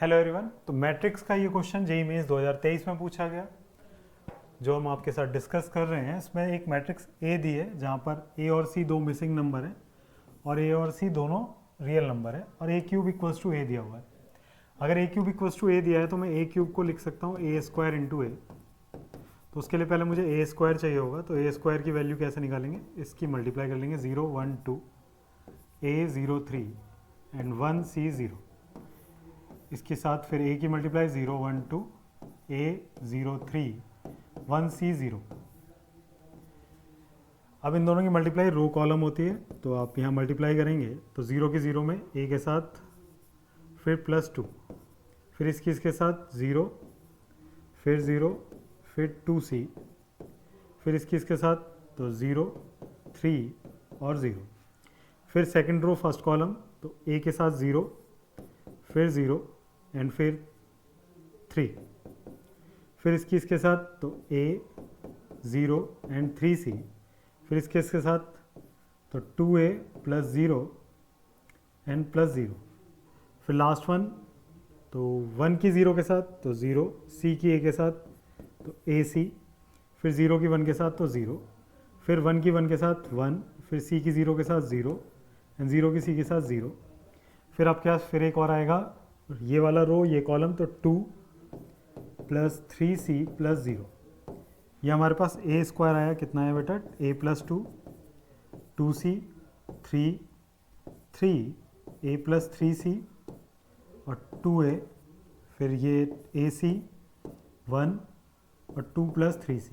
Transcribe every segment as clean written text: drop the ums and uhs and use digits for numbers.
Hello everyone. तो matrix का ये क्वेश्चन जेईई मेंस 2023 में पूछा गया, जो हम आपके साथ डिस्कस कर रहे हैं। इसमें एक मैट्रिक्स ए दी है जहाँ पर ए और सी दो मिसिंग नंबर हैं और ए और सी दोनों रियल नंबर है और ए क्यूब इक्वल्स टू ए दिया हुआ है। अगर ए क्यूब इक्वल्स टू ए दिया है तो मैं ए क्यूब को लिख सकता हूँ ए स्क्वायर इंटू ए। तो उसके लिए पहले मुझे ए स्क्वायर चाहिए होगा, तो ए स्क्वायर की वैल्यू कैसे निकालेंगे, इसकी मल्टीप्लाई कर लेंगे 0 1 2 ए 0 3 एंड 1 सी 0। इसके साथ फिर ए की मल्टीप्लाई 0 1 2 ए 0 3 1 सी 0। अब इन दोनों की मल्टीप्लाई रो कॉलम होती है, तो आप यहाँ मल्टीप्लाई करेंगे तो 0 की 0 में ए के साथ फिर +2, फिर इसके साथ 0, फिर 0, फिर 2c, फिर इसके साथ तो 0 3 और 0। फिर सेकंड रो फर्स्ट कॉलम, तो ए के साथ 0, फिर 0 एंड फिर 3, फिर इसके साथ तो a 0 एंड 3c, फिर इसके साथ तो 2a + 0 एंड +0, फिर लास्ट वन तो 1 की 0 के साथ तो 0, c की a के साथ तो ac, फिर 0 की 1 के साथ तो 0, फिर 1 की 1 के साथ 1, फिर c की 0 के साथ 0 एंड 0 की c के साथ 0। फिर आपके पास फिर एक और आएगा, ये वाला रो ये कॉलम, तो 2 + 3c + 0। ये हमारे पास ए स्क्वायर आया, कितना है बेटा, a + 2 2c 3 3 a + 3c और 2a, फिर ये ac 1 और 2 + 3c।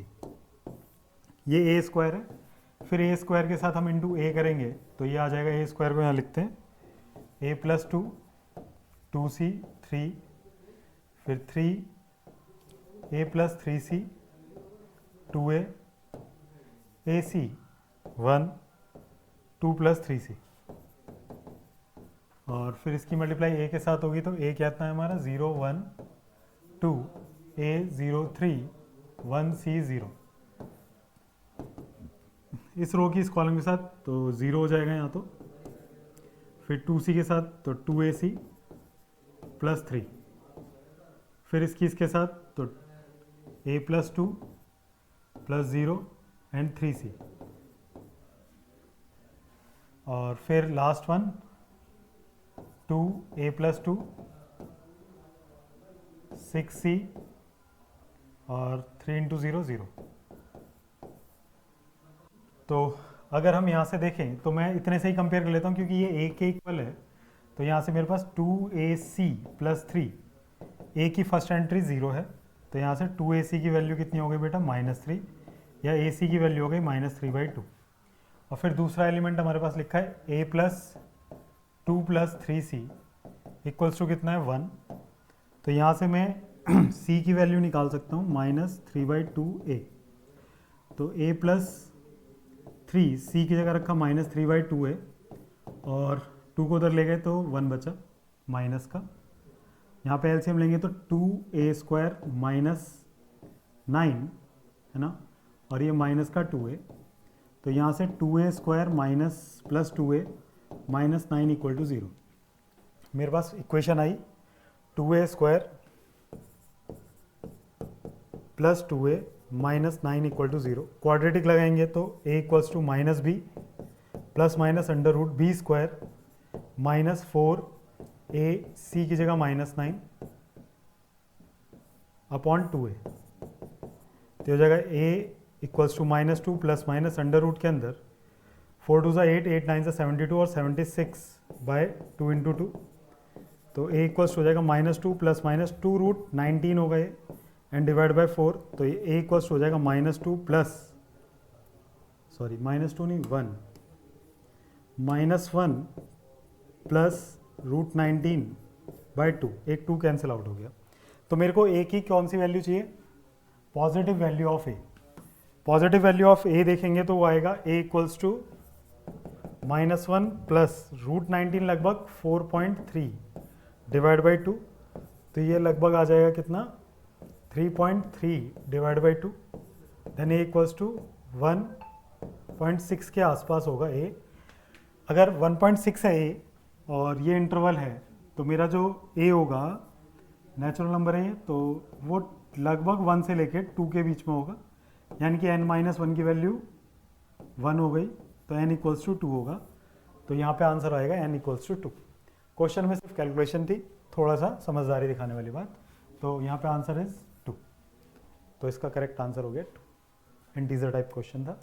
ये ए स्क्वायर है। फिर ए स्क्वायर के साथ हम इंटू ए करेंगे तो ये आ जाएगा, ए स्क्वायर को यहाँ लिखते हैं a + 2 2c 3, फिर 3 a + 3c 2a ac 1 2 + 3c। और फिर इसकी मल्टीप्लाई a के साथ होगी तो a क्या इतना है हमारा 0 1 2 a 0 3 1 c 0। इस रो की इस कॉलम के साथ तो 0 हो जाएगा यहाँ, तो फिर 2c के साथ तो 2ac + 3, फिर इसके साथ तो a + 2 + 0 एंड 3c। और फिर लास्ट वन 2a + 2 6c और 3 × 0 0। तो अगर हम यहाँ से देखें तो मैं इतने से ही कंपेयर कर लेता हूँ, क्योंकि ये a के इक्वल है। तो यहाँ से मेरे पास 2ac + 3, a की फर्स्ट एंट्री 0 है, तो यहाँ से 2ac की वैल्यू कितनी हो गई बेटा -3, या ac की वैल्यू हो गई -3/2। और फिर दूसरा एलिमेंट हमारे पास लिखा है a + 2 + 3c इक्वल्स टू कितना है 1। तो यहाँ से मैं c की वैल्यू निकाल सकता हूँ -3/2a। तो a + 3 c की जगह रखा -3/2 है और 2 को उधर ले गए तो 1 बचा माइनस का। यहाँ पे एलसीएम लेंगे तो 2a² - 9 है ना, और ये माइनस का 2a, तो यहाँ से 2a² - +2a -9 = 0। मेरे पास इक्वेशन आई 2a² + 2a -9 = 0। क्वाड्रेटिक लगाएंगे तो a = -b ± √b² -4 ac की जगह -9 अपॉन 2a। तो हो जाएगा a = -2 ± √ के अंदर 4 2 8 8 9 72 और 76/2 × 2। तो a = हो जाएगा -2 ± 2 √ 19 हो गए एंड डिवाइड बाय 4, तो ये a = हो जाएगा -2 प्लस -2 नहीं 1 -1 प्लस √19/2। एक 2 कैंसिल आउट हो गया। तो मेरे को a की कौन सी वैल्यू चाहिए, positive value of a। Positive value of a देखेंगे तो वो आएगा a = -1 प्लस √19 लगभग 4.3 डिवाइड बाई 2, तो ये लगभग आ जाएगा कितना 3.3 डिवाइड बाई 2। देन a = 1.6 के आसपास होगा a। अगर 1.6 है a और ये इंटरवल है तो मेरा जो a होगा नेचुरल नंबर है ये, तो वो लगभग 1 से लेके 2 के बीच में होगा, यानी कि n-1 की वैल्यू 1 हो गई, तो n=2 होगा। तो यहाँ पे आंसर आएगा n=2। क्वेश्चन में सिर्फ कैलकुलेशन थी, थोड़ा सा समझदारी दिखाने वाली बात, तो यहाँ पे आंसर इज 2। तो इसका करेक्ट आंसर हो गया 2। इंटीजर टाइप क्वेश्चन था।